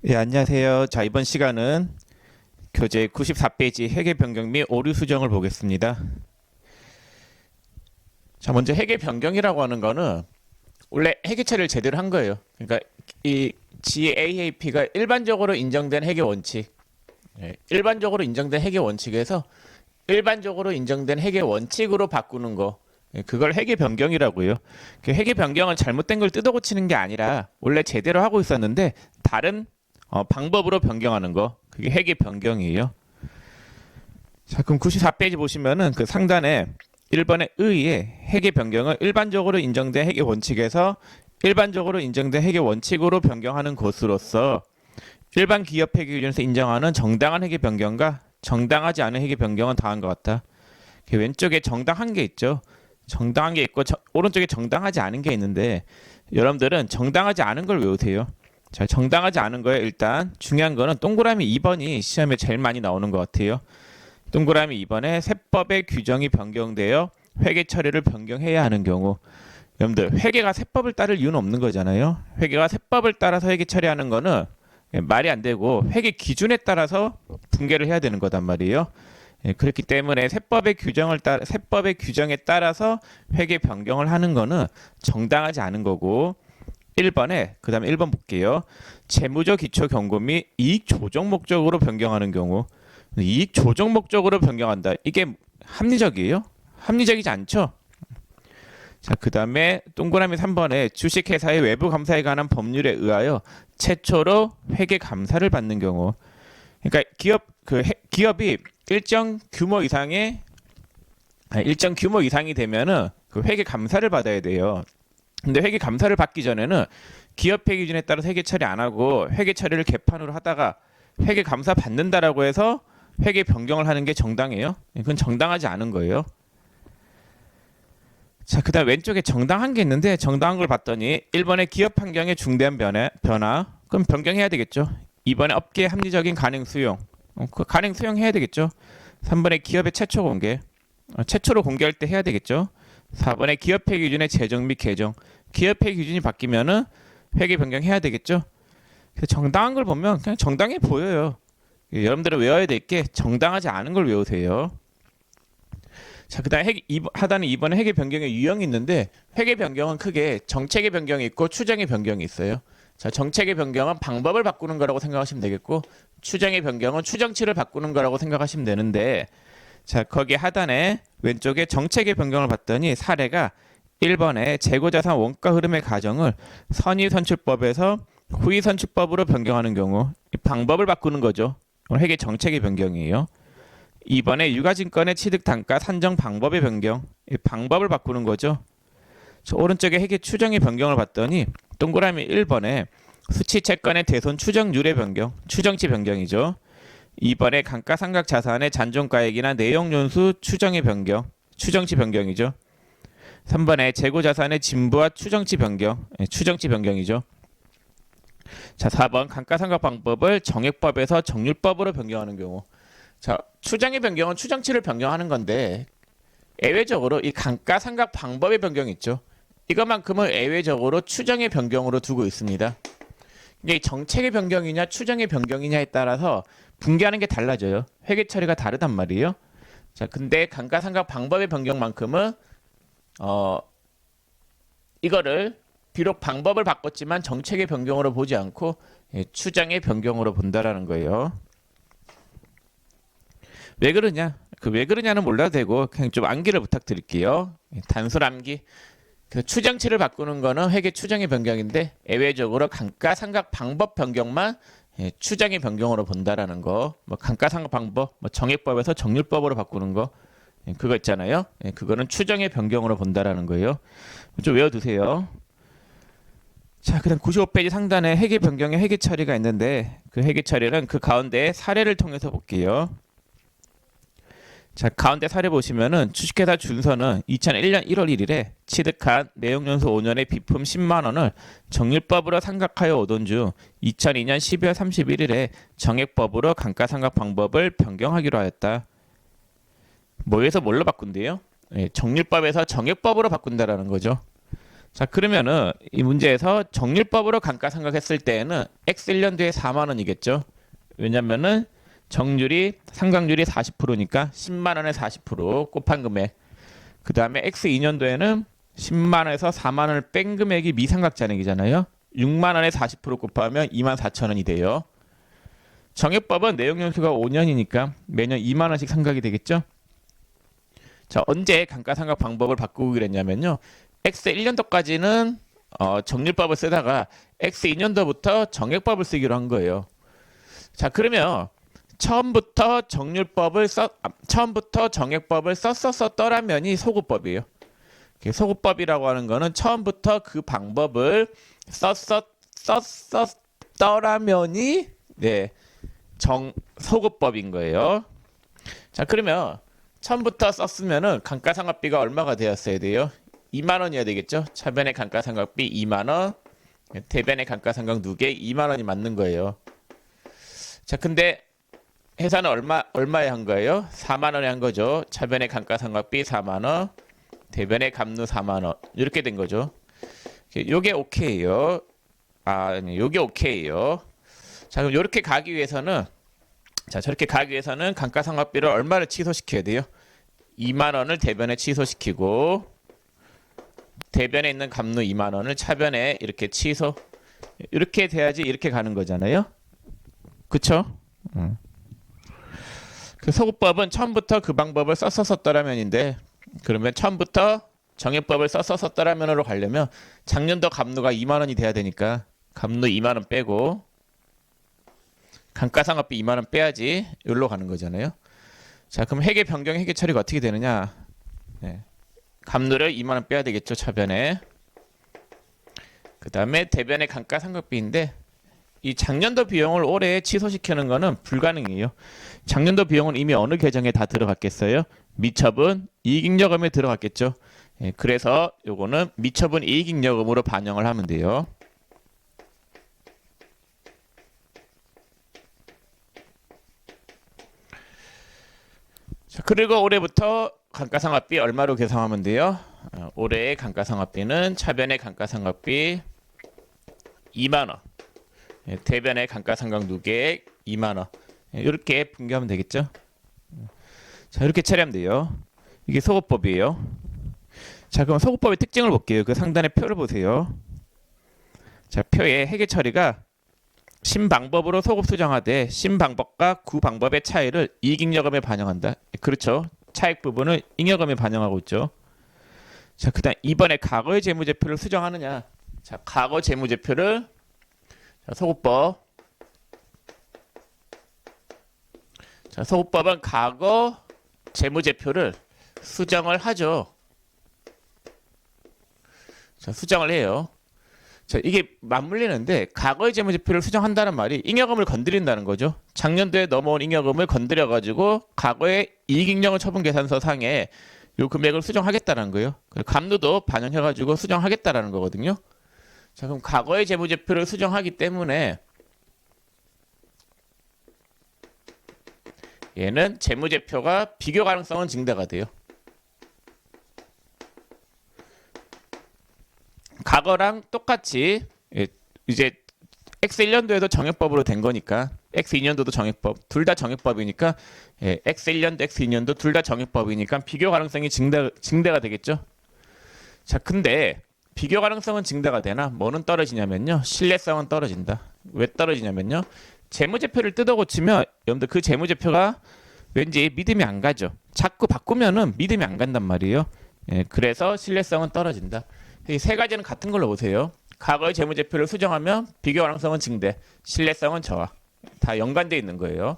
예, 안녕하세요. 자, 이번 시간은 교재 94페이지 회계 변경 및 오류 수정을 보겠습니다. 자, 먼저 회계 변경이라고 하는 거는 원래 회계 처리를 제대로 한 거예요. 그러니까 이 GAAP가 일반적으로 인정된 회계 원칙, 일반적으로 인정된 회계 원칙에서 일반적으로 인정된 회계 원칙으로 바꾸는 거, 그걸 회계 변경이라고요. 그 회계 변경은 잘못된 걸 뜯어 고치는 게 아니라 원래 제대로 하고 있었는데 다른 방법으로 변경하는 거, 그게 회계 변경이에요. 자, 그럼 94페이지 보시면은 그 상단에 1번의 의의 회계 변경을 일반적으로 인정된 회계 원칙에서 일반적으로 인정된 회계 원칙으로 변경하는 것으로서 일반 기업 회계 기준에서 인정하는 정당한 회계 변경과 정당하지 않은 회계 변경은 다음과 같다. 왼쪽에 정당한 게 있죠. 정당한 게 있고 오른쪽에 정당하지 않은 게 있는데 여러분들은 정당하지 않은 걸 외우세요. 자, 정당하지 않은 거에 일단 중요한 거는 동그라미 2번이 시험에 제일 많이 나오는 것 같아요. 동그라미 2번에 세법의 규정이 변경되어 회계 처리를 변경해야 하는 경우, 여러분들 회계가 세법을 따를 이유는 없는 거잖아요. 회계가 세법을 따라서 회계 처리하는 거는 말이 안 되고 회계 기준에 따라서 분계를 해야 되는 거단 말이에요. 그렇기 때문에 세법의 규정에 따라서 회계 변경을 하는 거는 정당하지 않은 거고, 1번에 그 다음에 1번 볼게요. 재무적 기초 경고 및 이익 조정 목적으로 변경하는 경우, 이익 조정 목적으로 변경한다. 이게 합리적이에요? 합리적이지 않죠? 자, 그 다음에 동그라미 3번에 주식회사의 외부 감사에 관한 법률에 의하여 최초로 회계 감사를 받는 경우, 그러니까 기업이 일정 규모 이상이 되면은 그 회계 감사를 받아야 돼요. 근데 회계 감사를 받기 전에는 기업 회계 기준에 따라서 회계 처리 안 하고 회계 처리를 개판으로 하다가 회계 감사 받는다라고 해서 회계 변경을 하는 게 정당해요? 그건 정당하지 않은 거예요. 자, 그다음 왼쪽에 정당한 게 있는데 정당한 걸 봤더니 1번에 기업 환경의 중대한 변화, 그럼 변경해야 되겠죠. 2번에 업계의 합리적인 가능 수용, 그 가능 수용해야 되겠죠. 3번에 기업의 최초 공개, 최초로 공개할 때 해야 되겠죠. 4번에 기업회 기준의 제정 및 개정, 기업회 기준이 바뀌면은 회계 변경해야 되겠죠. 그래서 정당한 걸 보면 그냥 정당해 보여요. 여러분들은 외워야 될 게 정당하지 않은 걸 외우세요. 자, 그다음에 하단에 2번에 회계 변경의 유형이 있는데, 회계 변경은 크게 정책의 변경이 있고 추정의 변경이 있어요. 자, 정책의 변경은 방법을 바꾸는 거라고 생각하시면 되겠고, 추정의 변경은 추정치를 바꾸는 거라고 생각하시면 되는데, 자, 거기 하단에 왼쪽에 정책의 변경을 봤더니 사례가 1번에 재고자산 원가 흐름의 가정을 선의선출법에서 후의선출법으로 변경하는 경우, 이 방법을 바꾸는 거죠. 회계 정책의 변경이에요. 2번에 유가증권의 취득 단가 산정 방법의 변경, 이 방법을 바꾸는 거죠. 저 오른쪽에 회계 추정의 변경을 봤더니 동그라미 1번에 수치 채권의 대손 추정률의 변경, 추정치 변경이죠. 2번에 감가상각 자산의 잔존가액이나 내용연수 추정의 변경, 추정치 변경이죠. 3번에 재고자산의 진부와 추정치 변경, 추정치 변경이죠. 자, 4번 감가상각 방법을 정액법에서 정률법으로 변경하는 경우. 자, 추정의 변경은 추정치를 변경하는 건데 예외적으로 이 감가상각 방법의 변경이 있죠. 이것만큼은 예외적으로 추정의 변경으로 두고 있습니다. 이게 정책의 변경이냐 추정의 변경이냐에 따라서 분개하는 게 달라져요. 회계 처리가 다르단 말이에요. 자, 근데 감가상각 방법의 변경만큼은 이거를 비록 방법을 바꿨지만 정책의 변경으로 보지 않고 추정의 변경으로 본다라는 거예요. 왜 그러냐? 왜 그러냐는 몰라도 되고 그냥 좀 암기를 부탁드릴게요. 단순 암기. 추정치를 바꾸는 거는 회계 추정의 변경인데 예외적으로 감가상각 방법 변경만 추정의 변경으로 본다라는 거. 뭐 감가상각 방법, 뭐 정액법에서 정률법으로 바꾸는 거, 그거 있잖아요. 그거는 추정의 변경으로 본다라는 거예요. 좀 외워두세요. 자, 그다음 95페이지 상단에 회계 변경의 회계 처리가 있는데 그 회계 처리는 그 가운데 사례를 통해서 볼게요. 자, 가운데 사례 보시면은 주식회사 준서는 2001년 1월 1일에 취득한 내용연수 5년의 비품 10만 원을 정률법으로 상각하여 오던 중 2002년 12월 31일에 정액법으로 감가상각 방법을 변경하기로 하였다. 뭐에서 뭘로 바꾼대요? 정률법에서 정액법으로 바꾼다라는 거죠. 자, 그러면은 이 문제에서 정률법으로 감가상각했을 때에는 x 1년 뒤에 4만 원이겠죠. 왜냐면은 정률이 상각률이 40%니까 10만 원에 40% 곱한 금액. 그다음에 x 2년도에는 10만 원에서 4만 원을 뺀 금액이 미상각잔액이잖아요. 6만 원에 40% 곱하면 2만 4천 원이 돼요. 정액법은 내용 연수가 5년이니까 매년 2만 원씩 상각이 되겠죠. 자, 언제 감가상각 방법을 바꾸기로 했냐면요. x 1년도까지는 정률법을 쓰다가 x 2년도부터 정액법을 쓰기로 한 거예요. 자, 그러면 처음부터 정액법을 썼었더라면이 소구법이에요. 소구법이라고 하는 거는 처음부터 그 방법을 썼었더라면이 소구법인 거예요. 자, 그러면 처음부터 썼으면은 감가상각비가 얼마가 되었어야 돼요? 2만 원이어야 되겠죠? 차변의 감가상각비 2만 원, 대변의 감가상각 누계 2만 원이 맞는 거예요. 자, 근데 회사는 얼마에 한 거예요? 4만 원에 한 거죠. 차변의 감가상각비 4만 원, 대변의 감루 4만 원. 이렇게 된 거죠. 요게 오케이요. 아니, 요게 오케이요. 자, 그럼 요렇게 가기 위해서는 저렇게 가기 위해서는 감가상각비를 얼마를 취소시켜야 돼요? 2만 원을 대변에 취소시키고 대변에 있는 감루 2만 원을 차변에 이렇게 취소. 이렇게 돼야지 이렇게 가는 거잖아요. 그쵸? 그 소구법은 처음부터 그 방법을 썼었더라면인데 그러면 처음부터 정액법을 썼었더라면으로 가려면 작년도 감루가 2만 원이 돼야 되니까 감루 2만 원 빼고 감가상각비 2만 원 빼야지 여기로 가는 거잖아요. 자, 그럼 회계 변경 회계 처리가 어떻게 되느냐? 감루를 2만 원 빼야 되겠죠, 차변에. 그 다음에 대변의 감가상각비인데 이 작년도 비용을 올해 취소시키는 거는 불가능해요. 작년도 비용은 이미 어느 계정에 다 들어갔겠어요? 미처분 이익잉여금에 들어갔겠죠. 그래서 요거는 미처분 이익잉여금으로 반영을 하면 돼요. 자, 그리고 올해부터 감가상각비 얼마로 계산하면 돼요? 올해의 감가상각비는 차변의 감가상각비 2만 원, 대변의 감가상각 누계액 2만 원. 이렇게 분개하면 되겠죠? 자, 이렇게 처리하면 돼요. 이게 소구법이에요. 자, 그럼 소구법의 특징을 볼게요. 그 상단의 표를 보세요. 자, 표에 회계 처리가 신방법으로 소급 수정하되 신방법과 구방법의 차이를 이익잉여금에 반영한다. 그렇죠. 차익 부분을 잉여금에 반영하고 있죠. 자, 그다음 이번에 과거의 재무제표를 수정하느냐. 자, 과거 재무제표를 소구법. 자, 소구법은 과거 재무제표를 수정을 하죠. 자, 수정을 해요. 자, 이게 맞물리는데 과거의 재무제표를 수정한다는 말이 잉여금을 건드린다는 거죠. 작년도에 넘어온 잉여금을 건드려가지고 과거의 이익잉여 처분계산서 상에 요 금액을 수정하겠다는 거예요. 감루도 반영해가지고 수정하겠다라는 거거든요. 자, 그럼 과거의 재무제표를 수정하기 때문에 얘는 재무제표가 비교 가능성은 증대가 돼요. 과거랑 똑같이 이제 X 1년도에도 정액법으로 된 거니까 X 2년도도 정액법, 둘 다 정액법이니까 X 1년도, X 2년도 둘 다 정액법이니까 비교 가능성이 증대가 되겠죠. 자, 근데 비교 가능성은 증대가 되나 뭐는 떨어지냐면요, 신뢰성은 떨어진다. 왜 떨어지냐면요, 재무제표를 뜯어 고치면 여러분들 그 재무제표가 왠지 믿음이 안 가죠. 자꾸 바꾸면은 믿음이 안 간단 말이에요. 그래서 신뢰성은 떨어진다. 이 세 가지는 같은 걸로 보세요. 과거의 재무제표를 수정하면 비교 가능성은 증대, 신뢰성은 저하. 다 연관되어 있는 거예요.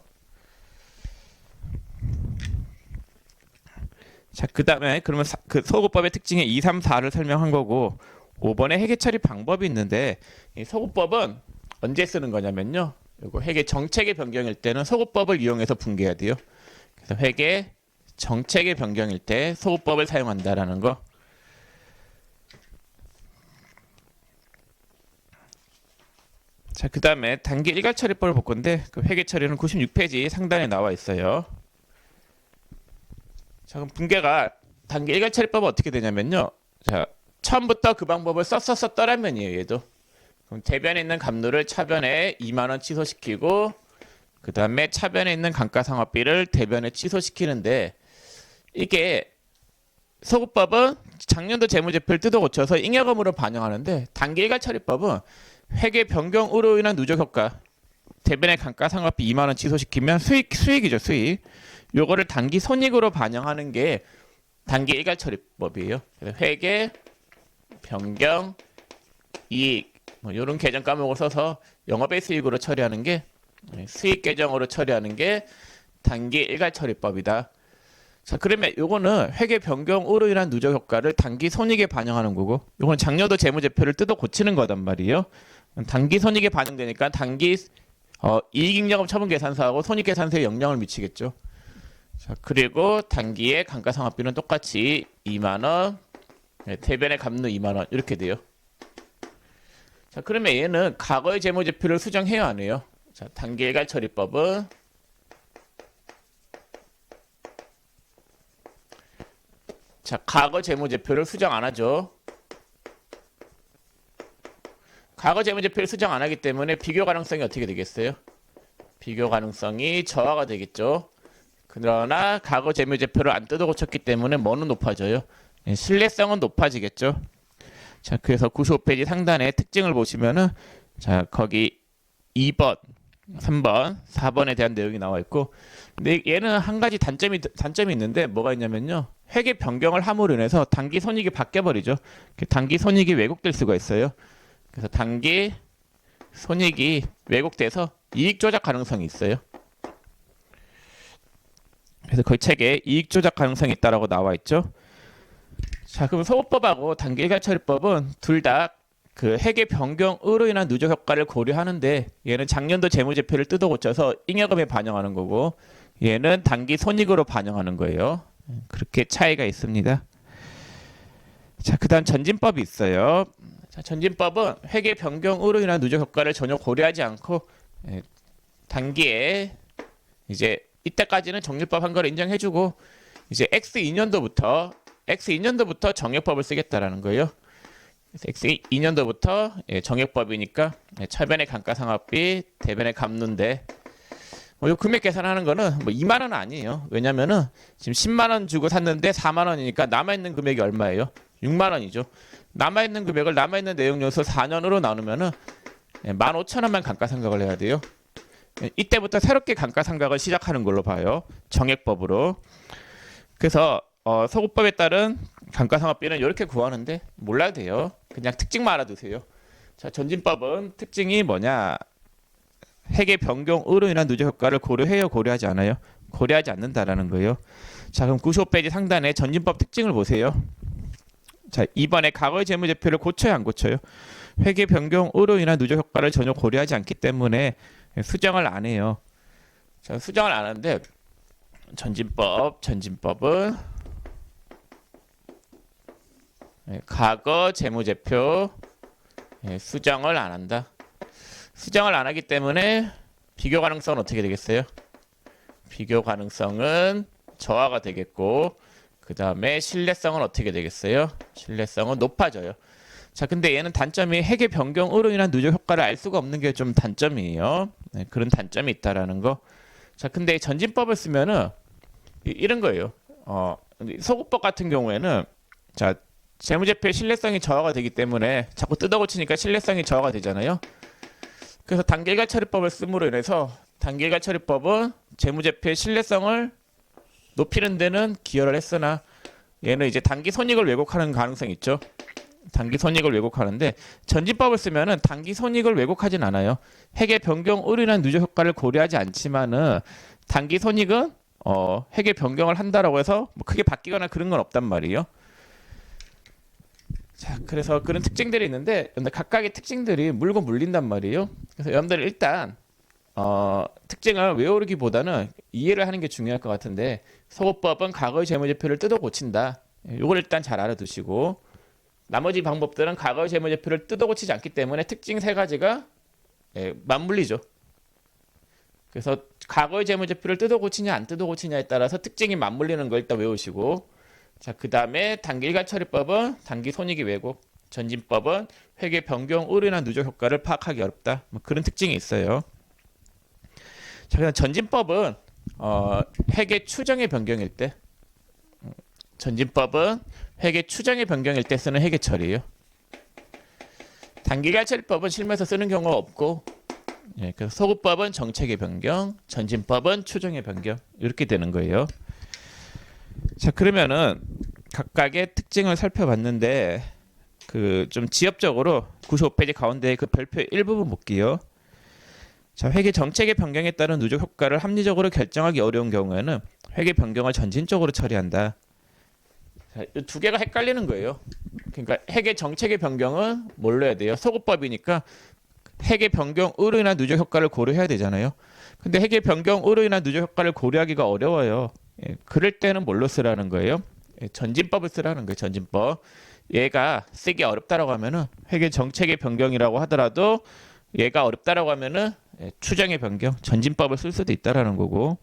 자, 그 다음에 그러면 그 소구법의 특징의 2, 3, 4를 설명한 거고 5번에 회계 처리 방법이 있는데 이 소구법은 언제 쓰는 거냐면요, 이거 회계 정책의 변경일 때는 소구법을 이용해서 분개해야 돼요. 그래서 회계 정책의 변경일 때 소구법을 사용한다라는 거. 자, 그 다음에 단기 일괄처리법을 볼 건데 그 회계처리는 96페이지 상단에 나와 있어요. 자, 그럼 분개가 단기 일괄처리법은 어떻게 되냐면요, 자, 처음부터 그 방법을 썼었더라면이에요. 얘도. 그럼 대변에 있는 갑누를 차변에 2만 원 취소시키고 그 다음에 차변에 있는 감가상각비를 대변에 취소시키는데 이게 소급법은 작년도 재무제표를 뜯어 고쳐서 잉여금으로 반영하는데 단기일괄 처리법은 회계 변경으로 인한 누적 효과 대변의 감가상각비 2만 원 취소시키면 수익이죠 수익. 요거를 단기 손익으로 반영하는 게 단기일괄 처리법이에요. 그래서 회계 변경 이익 뭐 이런 계정 과목을 써서 영업의 수익으로 처리하는 게 수익 계정으로 처리하는 게 단기 일괄 처리법이다. 자, 그러면 요거는 회계 변경으로 인한 누적 효과를 단기 손익에 반영하는 거고, 요거는 작년도 재무제표를 뜯어 고치는 거단 말이에요. 단기 손익에 반영되니까 단기 이익잉여금 처분 계산서하고 손익계산서에 영향을 미치겠죠. 자, 그리고 단기의 감가상각비는 똑같이 2만 원, 대변의 갑누 2만 원 이렇게 돼요. 자, 그러면 얘는 과거의 재무제표를 수정해야 하네요. 자, 단기일괄 처리법은 자, 과거 재무제표를 수정 안 하죠. 과거 재무제표를 수정 안 하기 때문에 비교 가능성이 어떻게 되겠어요? 비교 가능성이 저하가 되겠죠. 그러나 과거 재무제표를 안 뜯어 고쳤기 때문에 뭐는 높아져요? 신뢰성은 높아지겠죠. 자, 그래서 95페이지 상단에 특징을 보시면은 자, 거기 2번, 3번, 4번에 대한 내용이 나와 있고, 근데 얘는 한 가지 단점이 있는데 뭐가 있냐면요. 회계 변경을 함으로 인해서 단기 손익이 바뀌어 버리죠. 단기 손익이 왜곡될 수가 있어요. 그래서 단기 손익이 왜곡돼서 이익 조작 가능성이 있어요. 그래서 거기 책에 이익 조작 가능성이 있다라고 나와 있죠. 자, 그럼 소급법하고 단기일괄 처리법은 둘 다 그 회계 변경으로 인한 누적 효과를 고려하는데 얘는 작년도 재무제표를 뜯어 고쳐서 잉여금에 반영하는 거고 얘는 단기 손익으로 반영하는 거예요. 그렇게 차이가 있습니다. 자, 그다음 전진법이 있어요. 자, 전진법은 회계 변경으로 인한 누적 효과를 전혀 고려하지 않고 단기에 이제 이때까지는 정률법 한 거를 인정해주고 이제 X2년도부터 정액법을 쓰겠다라는 거예요. 그래서 X2년도부터 정액법이니까 차변의 감가상각비, 대변의 갑누인데 뭐 요 금액 계산하는 거는 뭐 2만 원은 아니에요. 왜냐면은 지금 10만 원 주고 샀는데 4만 원이니까 남아있는 금액이 얼마예요? 6만 원이죠. 남아있는 금액을 남아있는 내용 요소 4년으로 나누면은 15,000원만 감가상각을 해야 돼요. 이때부터 새롭게 감가상각을 시작하는 걸로 봐요. 정액법으로. 그래서 소급법에 따른 감가상각비는 이렇게 구하는데 몰라도 돼요. 그냥 특징만 알아두세요. 자, 전진법은 특징이 뭐냐? 회계 변경으로 인한 누적 효과를 고려해요, 고려하지 않아요? 고려하지 않는다라는 거예요. 자, 그럼 95페이지 상단에 전진법 특징을 보세요. 자, 이번에 과거의 재무제표를 고쳐요, 안 고쳐요? 회계 변경으로 인한 누적 효과를 전혀 고려하지 않기 때문에 수정을 안 해요. 자, 수정을 안 하는데 전진법은 과거 재무제표 수정을 안 한다. 수정을 안 하기 때문에 비교 가능성은 어떻게 되겠어요? 비교 가능성은 저하가 되겠고 그 다음에 신뢰성은 어떻게 되겠어요? 신뢰성은 높아져요. 자, 근데 얘는 단점이 회계 변경으로 인한 누적 효과를 알 수가 없는 게 좀 단점이에요. 그런 단점이 있다라는 거. 자, 근데 전진법을 쓰면은 이런 거예요. 소급법 같은 경우에는 자, 재무제표의 신뢰성이 저하가 되기 때문에 자꾸 뜯어고치니까 신뢰성이 저하가 되잖아요. 그래서 단기일괄 처리법을 씀으로 인해서 단기일괄 처리법은 재무제표의 신뢰성을 높이는 데는 기여를 했으나 얘는 이제 단기 손익을 왜곡하는 가능성이 있죠. 단기 손익을 왜곡하는데 전진법을 쓰면은 단기 손익을 왜곡하진 않아요. 회계 변경으로 인한 누적 효과를 고려하지 않지만은 단기 손익은 회계 변경을 한다라고 해서 뭐 크게 바뀌거나 그런 건 없단 말이에요. 자, 그래서 그런 특징들이 있는데 각각의 특징들이 물고 물린단 말이에요. 그래서 여러분들 일단 특징을 외우기보다는 이해를 하는 게 중요할 것 같은데 소급법은 과거의 재무제표를 뜯어 고친다. 이걸 일단 잘 알아두시고 나머지 방법들은 과거의 재무제표를 뜯어 고치지 않기 때문에 특징 세 가지가 맞물리죠. 그래서 과거의 재무제표를 뜯어 고치냐 안 뜯어 고치냐에 따라서 특징이 맞물리는 거 일단 외우시고 자, 그 다음에 단기 일괄 처리법은 단기 손익이 왜곡, 전진법은 회계 변경 오류나 누적 효과를 파악하기 어렵다. 뭐 그런 특징이 있어요. 자, 그다음 전진법은 회계 추정의 변경일 때, 전진법은 회계 추정의 변경일 때 쓰는 회계 처리예요. 단기 일괄 처리법은 실무에서 쓰는 경우가 없고, 예, 그래서 소급법은 정책의 변경, 전진법은 추정의 변경 이렇게 되는 거예요. 자, 그러면은 각각의 특징을 살펴봤는데 그 좀 지엽적으로 95페이지 가운데 그 별표의 일부분 볼게요. 자, 회계 정책의 변경에 따른 누적 효과를 합리적으로 결정하기 어려운 경우에는 회계 변경을 전진적으로 처리한다. 자, 이 두 개가 헷갈리는 거예요. 그러니까 회계 정책의 변경은 뭘로 해야 돼요? 소급법이니까 회계 변경 의료나 누적 효과를 고려해야 되잖아요. 근데 회계 변경 의료나 누적 효과를 고려하기가 어려워요. 예, 그럴 때는 뭘로 쓰라는 거예요? 예, 전진법을 쓰라는 거예요. 전진법. 얘가 쓰기 어렵다라고 하면은 회계 정책의 변경이라고 하더라도 얘가 어렵다라고 하면은 예, 추정의 변경, 전진법을 쓸 수도 있다라는 거고.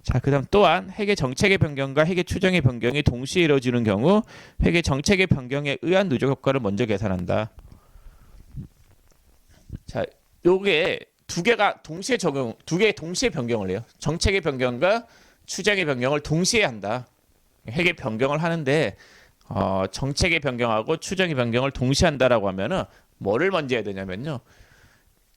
자, 그다음 또한 회계 정책의 변경과 회계 추정의 변경이 동시에 이루어지는 경우 회계 정책의 변경에 의한 누적 효과를 먼저 계산한다. 자, 요게 두 개가 동시에 적용, 두 개 동시에 변경을 해요. 정책의 변경과 추정의 변경을 동시에 한다. 회계 변경을 하는데 정책의 변경하고 추정의 변경을 동시에 한다라고 하면은 뭐를 먼저 해야 되냐면요.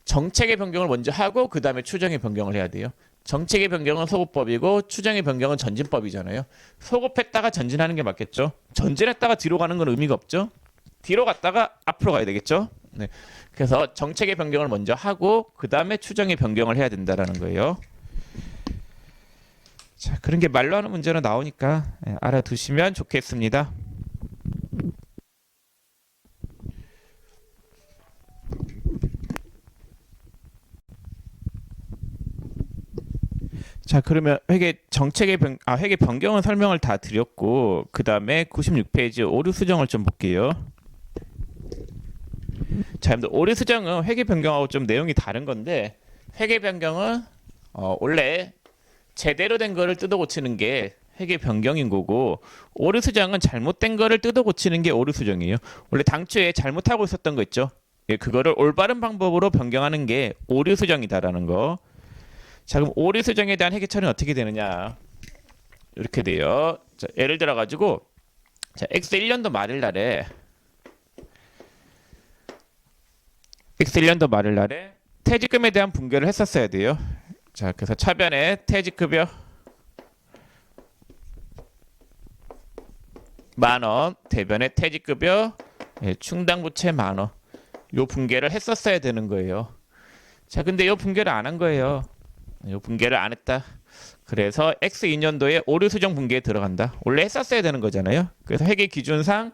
정책의 변경을 먼저 하고 그 다음에 추정의 변경을 해야 돼요. 정책의 변경은 소급법이고 추정의 변경은 전진법이잖아요. 소급했다가 전진하는 게 맞겠죠. 전진했다가 뒤로 가는 건 의미가 없죠. 뒤로 갔다가 앞으로 가야 되겠죠. 네. 그래서 정책의 변경을 먼저 하고 그 다음에 추정의 변경을 해야 된다라는 거예요. 자, 그런 게 말로 하는 문제로 나오니까 알아두시면 좋겠습니다. 자, 그러면 회계 변경은 설명을 다 드렸고 그 다음에 96페이지 오류 수정을 좀 볼게요. 자, 오류 수정은 회계 변경하고 좀 내용이 다른 건데 회계 변경은 원래 제대로 된 거를 뜯어 고치는 게 회계 변경인 거고 오류 수정은 잘못된 거를 뜯어 고치는 게 오류 수정이에요. 원래 당초에 잘못하고 있었던 거 있죠. 예, 그거를 올바른 방법으로 변경하는 게 오류 수정이다라는 거. 자, 그럼 오류 수정에 대한 회계 처리는 어떻게 되느냐? 이렇게 돼요. 자, 예를 들어 가지고 자, X 1년도 말일 날에 퇴직금에 대한 분괴를 했었어야 돼요. 자, 그래서 차변에 퇴직급여 10,000원, 대변에 퇴직급여 충당부채 10,000원. 요 분괴를 했었어야 되는 거예요. 자, 근데 요 분괴를 안 한 거예요. 요 분괴를 안 했다. 그래서 X 2년도에 오류 수정 분괴에 들어간다. 원래 했었어야 되는 거잖아요. 그래서 회계 기준상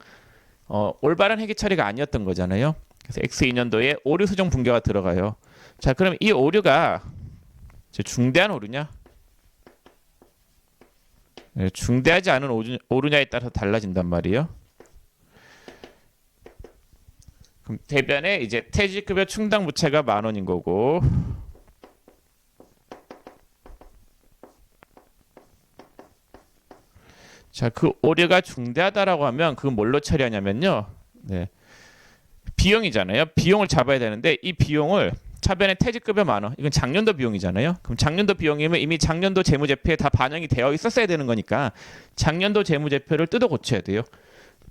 올바른 회계 처리가 아니었던 거잖아요. 그래서 X 2년도에 오류 수정 분괴가 들어가요. 자, 그럼 이 오류가 중대한 오류냐? 네, 중대하지 않은 오류냐에 따라서 달라진단 말이에요. 그럼 대변에 이제 퇴직급여 충당 부채가 10,000원인 거고 자, 그 오류가 중대하다라고 하면 그건 뭘로 처리하냐면요. 네. 비용이잖아요. 비용을 잡아야 되는데 이 비용을 차변에 퇴직급여 10,000원. 이건 작년도 비용이잖아요. 그럼 작년도 비용이면 이미 작년도 재무제표에 다 반영이 되어 있었어야 되는 거니까 작년도 재무제표를 뜯어 고쳐야 돼요.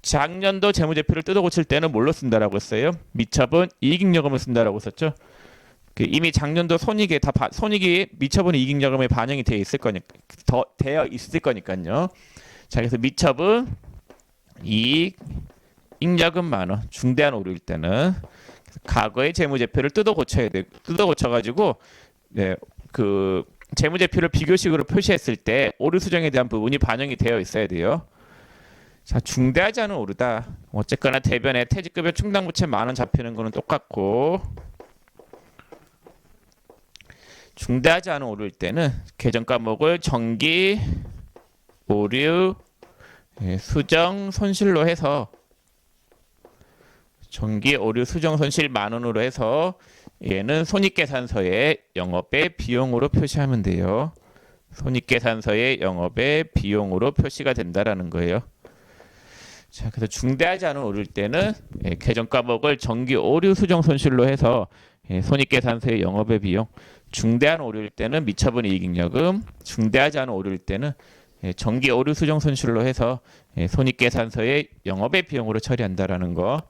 작년도 재무제표를 뜯어 고칠 때는 뭘로 쓴다라고 했어요? 미처분 이익잉여금을 쓴다라고 썼죠. 이미 작년도 손익이 미처분 이익잉여금에 반영이 되어 있을 거니까요. 자, 그래서 미처분 이익 잉여금 10,000원 중대한 오류일 때는 과거의 재무제표를 뜯어 고쳐야 돼. 뜯어 고쳐가지고 네, 그 재무제표를 비교식으로 표시했을 때 오류 수정에 대한 부분이 반영이 되어 있어야 돼요. 자, 중대하지 않은 오류다. 어쨌거나 대변에 퇴직급여 충당부채 10,000원 잡히는 거는 똑같고 중대하지 않은 오류일 때는 계정 과목을 정기 오류 수정 손실로 해서 정기 오류 수정 손실 10,000원으로 해서 얘는 손익계산서에 영업의 비용으로 표시하면 돼요. 손익계산서에 영업의 비용으로 표시가 된다라는 거예요. 자, 그래서 중대하지 않은 오류일 때는 계정 과목을 정기 오류 수정 손실로 해서 손익계산서의 영업의 비용, 중대한 오류일 때는 미처분 이익잉여금, 중대하지 않은 오류일 때는 정기 오류 수정 손실로 해서 손익계산서의 영업의 비용으로 처리한다라는 거.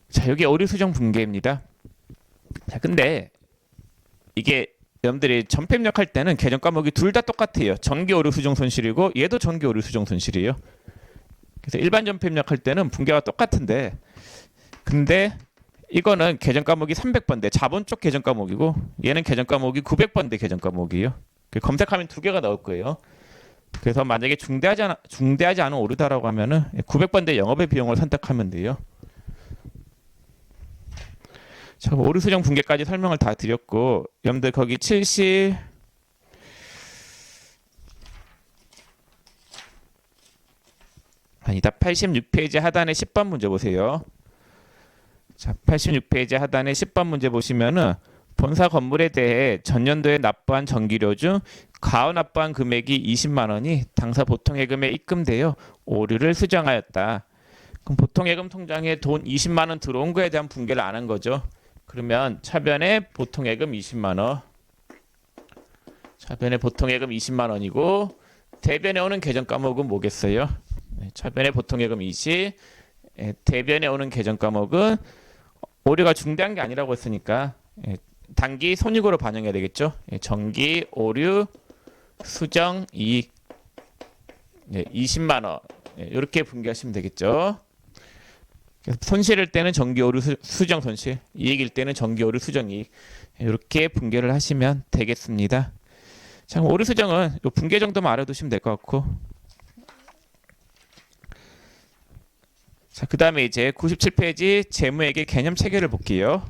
자, 여기 오류 수정 분계입니다. 자, 근데 이게 여러분들이 전폐입력할 때는 계정 과목이 둘 다 똑같아요. 정기 오류 수정 손실이고 얘도 정기 오류 수정 손실이에요. 그래서 일반 전폐입력할 때는 분계가 똑같은데, 근데 이거는 계정 과목이 300번대 자본 쪽 계정 과목이고 얘는 계정 과목이 900번대 계정 과목이에요. 검색하면 두 개가 나올 거예요. 그래서 만약에 중대하지 않은 오류다라고 하면은 900번대 영업의 비용을 선택하면 돼요. 자, 오류 수정 분계까지 설명을 다 드렸고, 여러분들 거기 86페이지 하단에 10번 문제 보세요. 자, 86페이지 하단에 10번 문제 보시면은 본사 건물에 대해 전년도에 납부한 전기료 중 과호납부한 금액이 20만 원이 당사 보통예금에 입금되어 오류를 수정하였다. 그럼 보통예금 통장에 돈 20만 원 들어온 거에 대한 분계를 안 한 거죠. 그러면 차변에 보통예금 20만 원, 차변에 보통예금 20만 원이고 대변에 오는 계정 과목은 뭐겠어요? 차변에 보통예금 20, 대변에 오는 계정 과목은 오류가 중대한 게 아니라고 했으니까 단기 손익으로 반영해야 되겠죠. 정기 오류 수정 이익 20만 원 이렇게 분계하시면 되겠죠. 손실일 때는 정기 오류 수정 손실, 이익일 때는 정기 오류 수정 이익 이렇게 분계를 하시면 되겠습니다. 자, 오류 수정은 요 분계 정도만 알아두시면 될 것 같고, 자, 그 다음에 이제 97페이지 재무회계 개념 체계를 볼게요.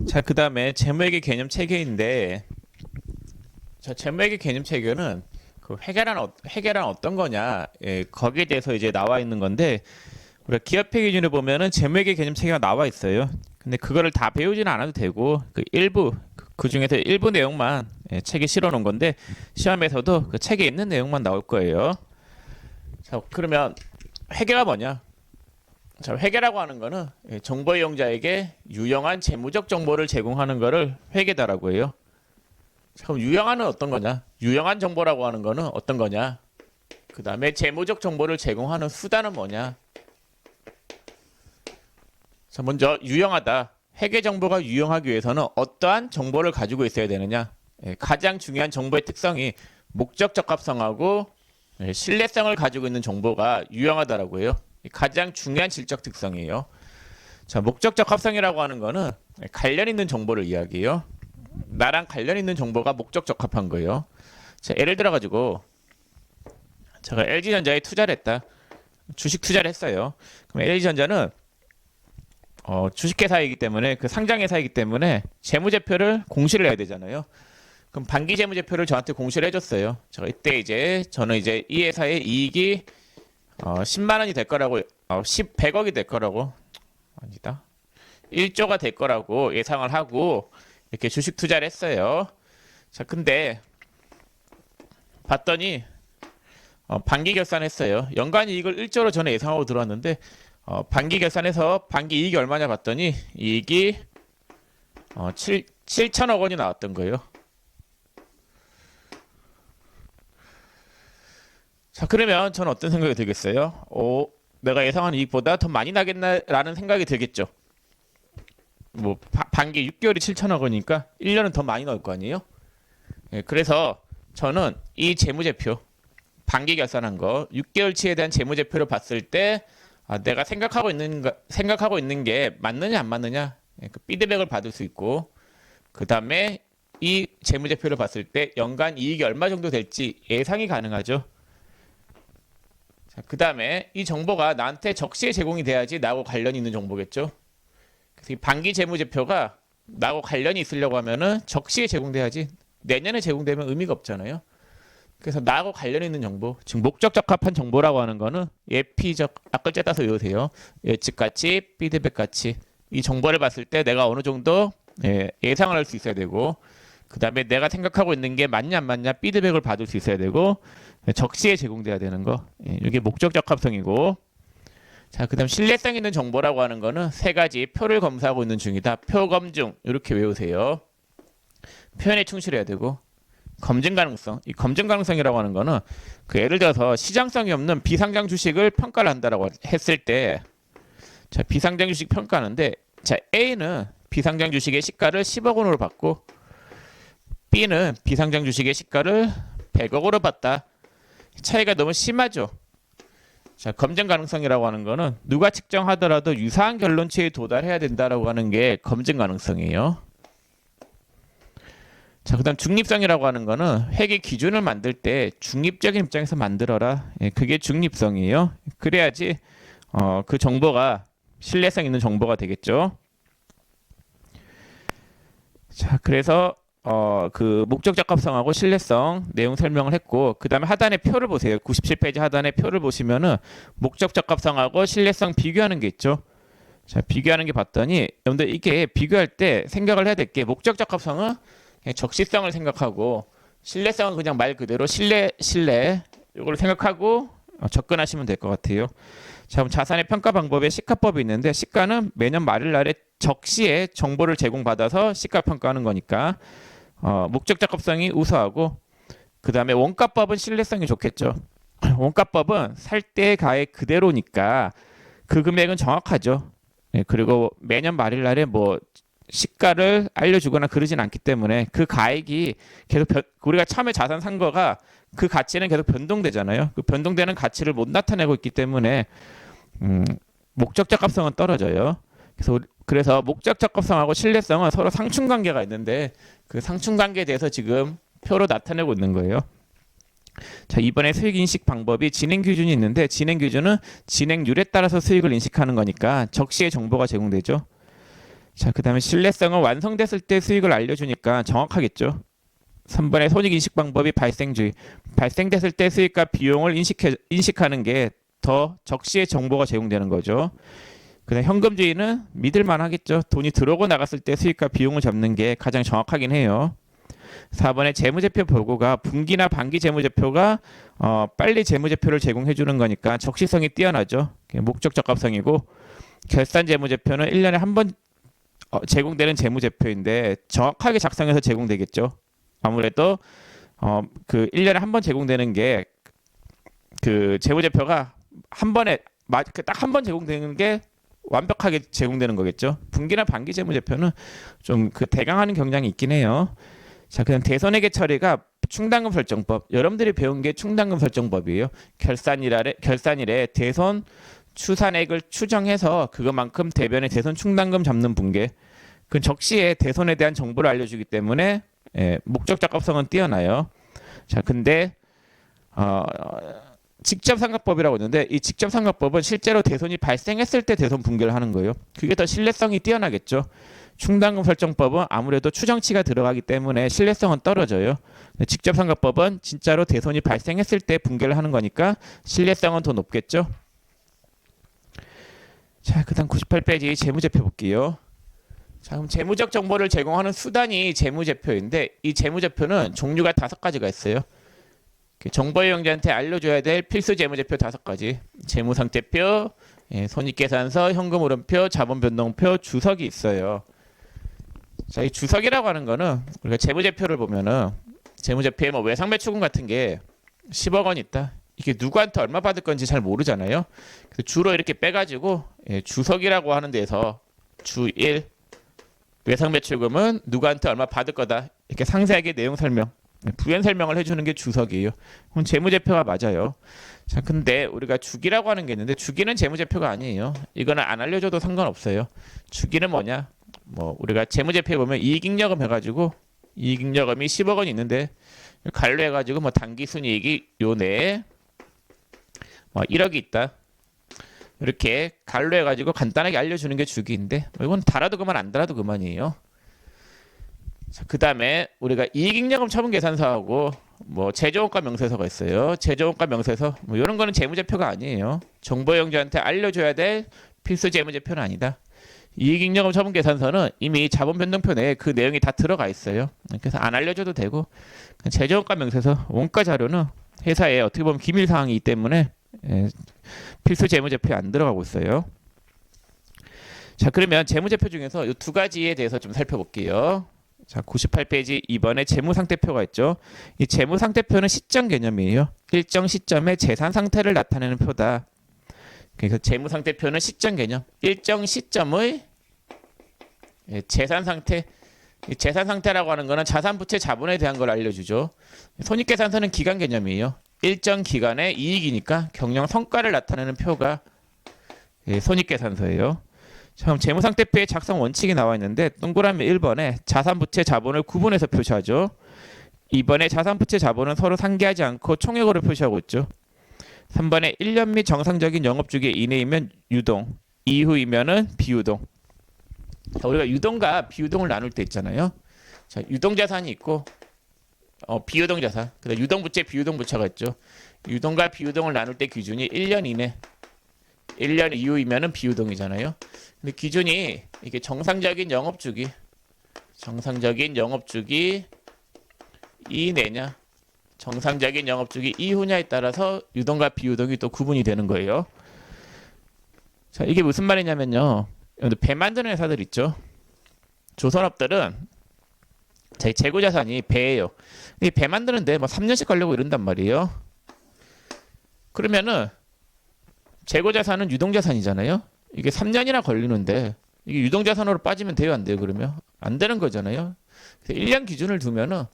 자, 그 다음에 재무회계 개념 체계인데, 자, 재무회계 개념 체계는 그 회계란 어떤 거냐, 거기에 대해서 이제 나와 있는 건데, 우리가 기업회 기준으로 보면은 재무회계 개념 체계가 나와 있어요. 근데 그거를 다 배우지는 않아도 되고, 그 중에서 일부 내용만 책에 실어 놓은 건데, 시험에서도 그 책에 있는 내용만 나올 거예요. 자, 그러면 회계가 뭐냐? 자, 회계라고 하는 거는 정보 이용자에게 유용한 재무적 정보를 제공하는 거를 회계다라고 해요. 자, 그럼 유용한은 어떤 거냐? 유용한 정보라고 하는 거는 어떤 거냐? 그 다음에 재무적 정보를 제공하는 수단은 뭐냐? 자, 먼저 유용하다. 회계 정보가 유용하기 위해서는 어떠한 정보를 가지고 있어야 되느냐? 가장 중요한 정보의 특성이 목적 적합성하고 신뢰성을 가지고 있는 정보가 유용하다라고 해요. 가장 중요한 질적 특성이에요. 자, 목적 적합성이라고 하는 거는 관련 있는 정보를 이야기해요. 나랑 관련 있는 정보가 목적 적합한 거예요. 자, 예를 들어 가지고 제가 LG전자에 투자를 했다. 주식 투자를 했어요. 그럼 LG전자는 주식회사이기 때문에, 그 상장회사이기 때문에 재무제표를 공시를 해야 되잖아요. 그럼 반기 재무제표를 저한테 공시를 해줬어요. 제가 이때 저는 이 회사의 이익이 10만 원이 될 거라고, 100억이 될 거라고, 아니다, 1조가 될 거라고 예상을 하고 이렇게 주식 투자를 했어요. 자, 근데 봤더니 반기 결산했어요. 연간 이익을 1조로 저는 예상하고 들어왔는데, 반기 결산해서 반기 이익이 얼마냐 봤더니 이익이 7천억 원이 나왔던 거예요. 자, 그러면 저는 어떤 생각이 들겠어요? 내가 예상한 이익보다 더 많이 나겠나라는 생각이 들겠죠. 뭐 반기 6개월이 7천억 원이니까 1년은 더 많이 나올 거 아니에요? 그래서 저는 이 재무제표, 반기 결산한 거 6개월치에 대한 재무제표를 봤을 때 내가 생각하고 있는 게 맞느냐 안 맞느냐, 그 피드백을 받을 수 있고, 그 다음에 이 재무제표를 봤을 때 연간 이익이 얼마 정도 될지 예상이 가능하죠. 자, 그 다음에 이 정보가 나한테 적시에 제공이 돼야지 나하고 관련이 있는 정보겠죠. 그래서 이 반기 재무제표가 나하고 관련이 있으려고 하면은 적시에 제공돼야지, 내년에 제공되면 의미가 없잖아요. 그래서 나하고 관련 있는 정보, 즉 목적 적합한 정보라고 하는 거는 예피적, 앞글자 따서 외우세요. 예측 가치, 피드백 가치. 이 정보를 봤을 때 내가 어느 정도 예상을 할 수 있어야 되고, 그 다음에 내가 생각하고 있는 게 맞냐 안 맞냐 피드백을 받을 수 있어야 되고 적시에 제공돼야 되는 거. 이게 목적 적합성이고. 자, 그 다음 신뢰성 있는 정보라고 하는 거는 세 가지. 표를 검사하고 있는 중이다. 표 검증 이렇게 외우세요. 표현에 충실해야 되고. 검증 가능성. 이 검증 가능성이라고 하는 거는 그 예를 들어서 시장성이 없는 비상장 주식을 평가를 한다라고 했을 때, 자, 비상장 주식 평가하는데, 자, A는 비상장 주식의 시가를 10억 원으로 받고 B는 비상장 주식의 시가를 100억 원으로 받다. 차이가 너무 심하죠. 자, 검증 가능성이라고 하는 거는 누가 측정하더라도 유사한 결론치에 도달해야 된다라고 하는 게 검증 가능성이에요. 자, 그다음 중립성이라고 하는 거는 회계 기준을 만들 때 중립적인 입장에서 만들어라. 그게 중립성이에요. 그래야지 그 정보가 신뢰성 있는 정보가 되겠죠. 자, 그래서 그 목적 적합성하고 신뢰성 내용 설명을 했고, 그 다음에 하단의 표를 보세요. 97페이지 하단의 표를 보시면은 목적 적합성하고 신뢰성 비교하는 게 있죠. 자, 비교하는 게 봤더니 여러분들 이게 비교할 때 생각을 해야 될 게, 목적 적합성은 그냥 적시성을 생각하고 신뢰성은 그냥 말 그대로 신뢰 이걸 생각하고 접근하시면 될 것 같아요. 자, 그럼 자산의 평가 방법에 시가법이 있는데, 시가는 매년 말일 날에 적시에 정보를 제공받아서 시가 평가하는 거니까 목적 적합성이 우수하고, 그 다음에 원가법은 신뢰성이 좋겠죠. 원가법은 살 때 가액 그대로니까 그 금액은 정확하죠. 그리고 매년 말일 날에 뭐 시가를 알려주거나 그러진 않기 때문에 그 가액이 계속 우리가 처음에 자산 산 거가 그 가치는 계속 변동되잖아요. 그 변동되는 가치를 못 나타내고 있기 때문에 목적 적합성은 떨어져요. 그래서 목적 적합성하고 신뢰성은 서로 상충 관계가 있는데, 그 상충 관계에 대해서 지금 표로 나타내고 있는 거예요. 자, 이번에 수익 인식 방법이 진행 기준이 있는데, 진행 기준은 진행률에 따라서 수익을 인식하는 거니까 적시에 정보가 제공되죠. 자, 그 다음에 신뢰성은 완성됐을 때 수익을 알려주니까 정확하겠죠. 3번의 손익 인식 방법이 발생주의. 발생됐을 때 수익과 비용을 인식하는 게 더 적시에 정보가 제공되는 거죠. 그다음 현금주의는 믿을만 하겠죠. 돈이 들어오고 나갔을 때 수익과 비용을 잡는 게 가장 정확하긴 해요. 4번의 재무제표 보고가 분기나 반기 재무제표가 빨리 재무제표를 제공해 주는 거니까 적시성이 뛰어나죠. 목적 적합성이고, 결산 재무제표는 1년에 한 번 제공되는 재무제표인데 정확하게 작성해서 제공되겠죠. 아무래도 그 1년에 한 번 제공되는 게 그 재무제표가 한 번에 딱 한 번 제공되는 게 완벽하게 제공되는 거겠죠. 분기나 반기 재무제표는 좀 그 대강하는 경향이 있긴 해요. 자, 그다음 대손회계 처리가 충당금 설정법. 여러분들이 배운 게 충당금 설정법이에요. 결산일에 대손 추산액을 추정해서 그것만큼 대변의 대손 충당금 잡는 분계. 그 적시에 대손에 대한 정보를 알려주기 때문에 목적 적합성은 뛰어나요. 자, 근데 직접 상각법이라고 있는데, 이 직접 상각법은 실제로 대손이 발생했을 때 대손 분계를 하는 거예요. 그게 더 신뢰성이 뛰어나겠죠. 충당금 설정법은 아무래도 추정치가 들어가기 때문에 신뢰성은 떨어져요. 직접 상각법은 진짜로 대손이 발생했을 때 분계를 하는 거니까 신뢰성은 더 높겠죠. 자, 그다음 98페이지 재무제표 볼게요. 자, 그럼 재무적 정보를 제공하는 수단이 재무제표인데, 이 재무제표는 종류가 5가지가 있어요. 정보 이용자한테 알려줘야 될 필수 재무제표 5가지. 재무상태표, 손익계산서, 현금흐름표, 자본변동표, 주석이 있어요. 자, 이 주석이라고 하는 거는 우리가 재무제표를 보면은 재무제표에 뭐 외상매출금 같은 게 10억 원 있다. 이게 누구한테 얼마 받을 건지 잘 모르잖아요. 그래서 주로 이렇게 빼가지고 주석이라고 하는 데서 주 1, 외상매출금은 누구한테 얼마 받을 거다. 이렇게 상세하게 내용 설명, 부연 설명을 해주는 게 주석이에요. 그럼 재무제표가 맞아요. 자, 근데 우리가 주기라고 하는 게 있는데, 주기는 재무제표가 아니에요. 이거는 안 알려줘도 상관없어요. 주기는 뭐냐? 뭐 우리가 재무제표에 보면 이익잉여금 해가지고 이익잉여금이 10억 원 있는데 간료해가지고 뭐 당기순이익이 요 내에 뭐 1억이 있다. 이렇게 간료해가지고 간단하게 알려주는 게 주기인데, 이건 달아도 그만 안 달아도 그만이에요. 자, 그 다음에 우리가 이익잉여금 처분계산서하고 뭐 제조원가 명세서가 있어요. 제조원가 명세서 뭐 이런 거는 재무제표가 아니에요. 정보이용자한테 알려줘야 될 필수 재무제표는 아니다. 이익잉여금 처분계산서는 이미 자본변동표 내에 그 내용이 다 들어가 있어요. 그래서 안 알려줘도 되고, 재정원가 명세서 원가 자료는 회사에 어떻게 보면 기밀 사항이기 때문에 필수 재무제표에 안 들어가고 있어요. 자, 그러면 재무제표 중에서 이 두 가지에 대해서 좀 살펴볼게요. 자, 98페이지 이번에 재무상태표가 있죠. 이 재무상태표는 시점 개념이에요. 일정 시점의 재산 상태를 나타내는 표다. 그래서 재무상태표는 시점 개념. 일정 시점의 재산 상태. 재산 상태라고 하는 거는 자산, 부채, 자본에 대한 걸 알려주죠. 손익계산서는 기간 개념이에요. 일정 기간의 이익이니까 경영 성과를 나타내는 표가 손익계산서예요. 그럼 재무상태표의 작성 원칙이 나와 있는데 동그라미 1번에 자산, 부채, 자본을 구분해서 표시하죠. 2번에 자산, 부채, 자본은 서로 상기하지 않고 총액으로 표시하고 있죠. 3번에 1년 및 정상적인 영업주기 이내이면 유동, 이후이면은 비유동. 자, 우리가 유동과 비유동을 나눌 때 있잖아요. 자, 유동자산이 있고 비유동자산, 그다음 유동부채, 비유동부채가 있죠. 유동과 비유동을 나눌 때 기준이 1년 이내, 1년 이후이면은 비유동이잖아요. 근데 기준이 이게 정상적인 영업주기 이내냐, 정상적인 영업주기 이후냐에 따라서 유동과 비유동이 또 구분이 되는 거예요. 자, 이게 무슨 말이냐면요. 배 만드는 회사들 있죠. 조선업들은 제 재고자산이 배예요. 이 배 만드는데 뭐 3년씩 걸리고 이런단 말이에요. 그러면은 재고자산은 유동자산이잖아요. 이게 3년이나 걸리는데 이게 유동자산으로 빠지면 돼요, 안 돼요? 그러면 안 되는 거잖아요. 그래서 1년 기준을 두면은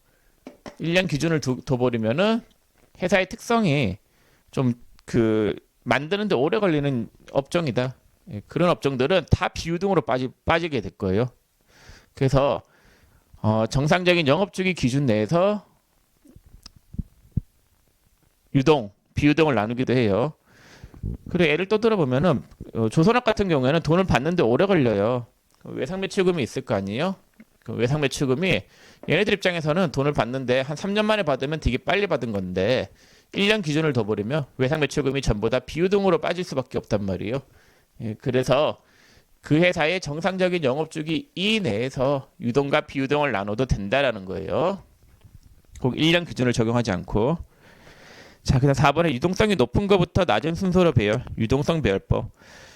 1년 기준을 둬버리면은 회사의 특성이 좀 만드는데 오래 걸리는 업종이다. 그런 업종들은 다 비유동으로 빠지게 될 거예요. 그래서 정상적인 영업주기 기준 내에서 유동, 비유동을 나누기도 해요. 그리고 예를 또 들어보면은 조선업 같은 경우에는 돈을 받는데 오래 걸려요. 외상매출금이 있을 거 아니에요? 그 외상매출금이 얘네들 입장에서는 돈을 받는데 한 3년 만에 받으면 되게 빨리 받은 건데 1년 기준을 더 버리면 외상매출금이 전부 다 비유동으로 빠질 수밖에 없단 말이에요. 그래서 그 회사의 정상적인 영업주기 이내에서 유동과 비유동을 나눠도 된다라는 거예요. 꼭 1년 기준을 적용하지 않고. 자, 그다음 4번에 유동성이 높은 것부터 낮은 순서로 배열. 유동성 배열법.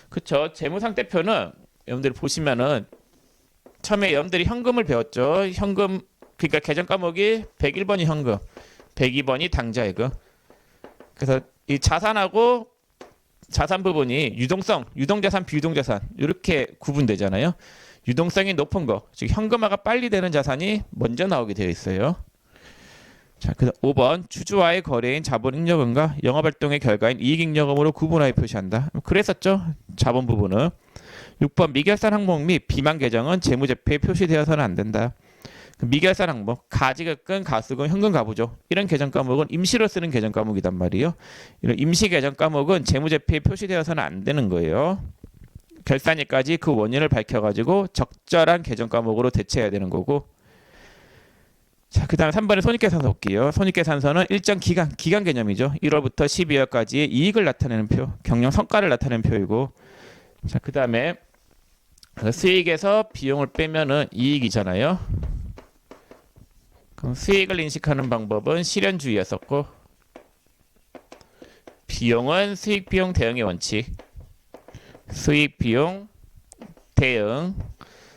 그쵸? 재무상태표는 여러분들 보시면은 처음에 여러분들이 현금을 배웠죠. 현금, 그러니까 계정 과목이 101번이 현금, 102번이 당좌예금. 그래서 이 자산하고 자산 부분이 유동성, 유동자산, 비유동자산 이렇게 구분되잖아요. 유동성이 높은 거, 즉 현금화가 빨리 되는 자산이 먼저 나오게 되어 있어요. 자, 그다음 5번 주주와의 거래인 자본잉여금과 영업활동의 결과인 이익잉여금으로 구분하여 표시한다. 그랬었죠. 자본 부분은. 6번 미결산 항목 및 비만 계정은 재무제표에 표시되어서는 안 된다. 미결산 항목, 가지급금, 가수금, 현금 가부죠. 이런 계정 과목은 임시로 쓰는 계정 과목이단 말이에요. 이런 임시 계정 과목은 재무제표에 표시되어서는 안 되는 거예요. 결산일까지 그 원인을 밝혀가지고 적절한 계정 과목으로 대체해야 되는 거고. 자, 그 다음에 3번에 손익계산서 볼게요. 손익계산서는 일정 기간 개념이죠. 1월부터 12월까지의 이익을 나타내는 표, 경영 성과를 나타내는 표이고. 자, 그 다음에 수익에서 비용을 빼면은 이익이잖아요. 그럼 수익을 인식하는 방법은 실현주의였었고, 비용은 수익 비용 대응의 원칙. 수익 비용 대응.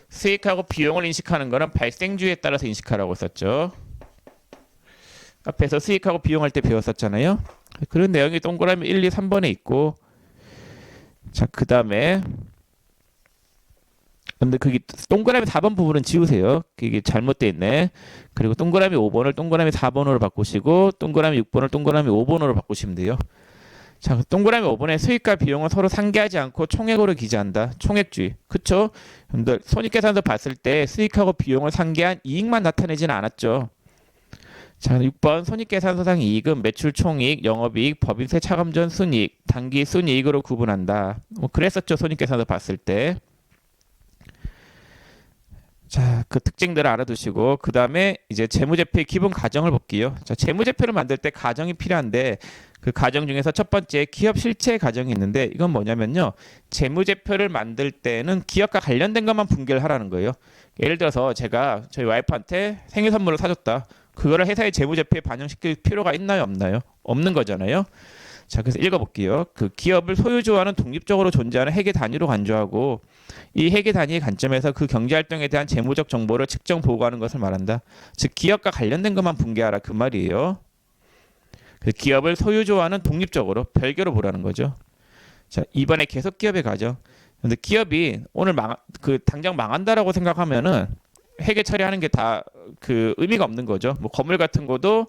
수익하고 비용을 인식하는 거는 발생주의에 따라서 인식하라고 썼죠. 앞에서 수익하고 비용할 때 배웠었잖아요. 그런 내용이 동그라미 1, 2, 3번에 있고. 자, 그 다음에 근데 그게 동그라미 4번 부분은 지우세요. 그게 잘못되어 있네. 그리고 동그라미 5번을 동그라미 4번으로 바꾸시고 동그라미 6번을 동그라미 5번으로 바꾸시면 돼요. 자, 동그라미 5번에 수익과 비용은 서로 상기하지 않고 총액으로 기재한다. 총액주의. 그쵸? 여러분들 손익계산서 봤을 때 수익하고 비용을 상기한 이익만 나타내지는 않았죠. 자, 6번 손익계산서상 이익은 매출 총이익, 영업이익, 법인세 차감 전 순이익, 당기 순이익으로 구분한다. 뭐 그랬었죠. 손익계산서 봤을 때. 자, 그 특징들을 알아두시고 그 다음에 이제 재무제표의 기본 가정을 볼게요. 자, 재무제표를 만들 때 가정이 필요한데 그 가정 중에서 첫 번째 기업 실체 가정이 있는데 이건 뭐냐면요. 재무제표를 만들 때는 기업과 관련된 것만 분개를 하라는 거예요. 예를 들어서 제가 저희 와이프한테 생일 선물을 사줬다. 그거를 회사의 재무제표에 반영시킬 필요가 있나요, 없나요? 없는 거잖아요. 자, 그래서 읽어볼게요. 그 기업을 소유주와는 독립적으로 존재하는 회계 단위로 간주하고 이 회계 단위의 관점에서 그 경제활동에 대한 재무적 정보를 측정 보고하는 것을 말한다. 즉 기업과 관련된 것만 분개하라 그 말이에요. 그 기업을 소유주와는 독립적으로 별개로 보라는 거죠. 자, 이번에 계속 기업에 가죠. 근데 기업이 오늘 당장 망한다라고 생각하면은 회계 처리하는 게 다 그 의미가 없는 거죠. 뭐 건물 같은 거도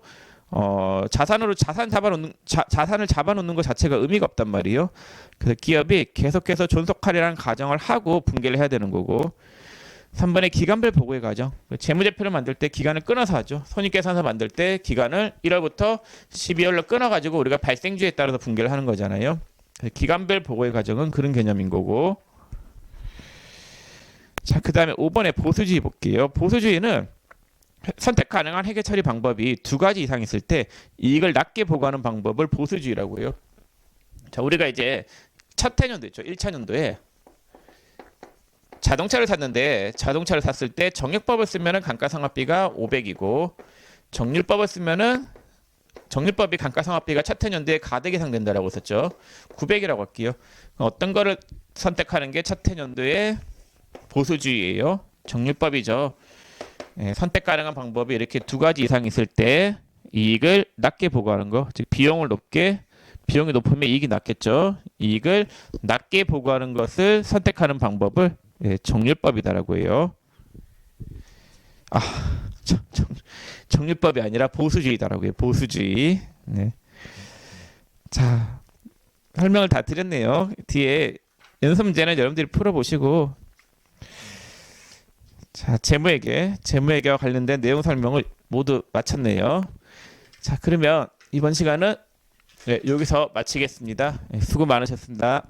자산을 잡아놓는 것 자체가 의미가 없단 말이에요. 그래서 기업이 계속해서 존속하리라는 가정을 하고 분개를 해야 되는 거고 3번의 기간별 보고의 과정. 재무제표를 만들 때 기간을 끊어서 하죠. 손익계산서 만들 때 기간을 1월부터 12월로 끊어가지고 우리가 발생주에 따라서 분개를 하는 거잖아요. 기간별 보고의 과정은 그런 개념인 거고. 자, 그 다음에 5번의 보수주의 볼게요. 보수주의는 선택 가능한 회계 처리 방법이 두 가지 이상 있을 때 이익을 낮게 보고하는 방법을 보수주의라고 해요. 자, 우리가 이제 첫 해년도 있죠. 1차 년도에 자동차를 샀는데 자동차를 샀을 때 정액법을 쓰면은 감가상각비가 500이고 정률법을 쓰면은 정률법이 감가상각비가 첫 해년도에 가득 예상된다라고 썼죠. 900이라고 할게요. 어떤 거를 선택하는 게 첫 해년도에 보수주의예요. 정률법이죠. 선택 가능한 방법이 이렇게 두 가지 이상 있을 때 이익을 낮게 보고하는 거, 즉 비용이 높으면 이익이 낮겠죠. 이익을 낮게 보고하는 것을 선택하는 방법을 정률법이다라고 해요. 정률법이 아니라 보수주의다라고 해요. 보수주의. 네. 자, 설명을 다 드렸네요. 뒤에 연습 문제는 여러분들이 풀어보시고. 자, 재무회계와 관련된 내용 설명을 모두 마쳤네요. 자, 그러면 이번 시간은 여기서 마치겠습니다. 수고 많으셨습니다.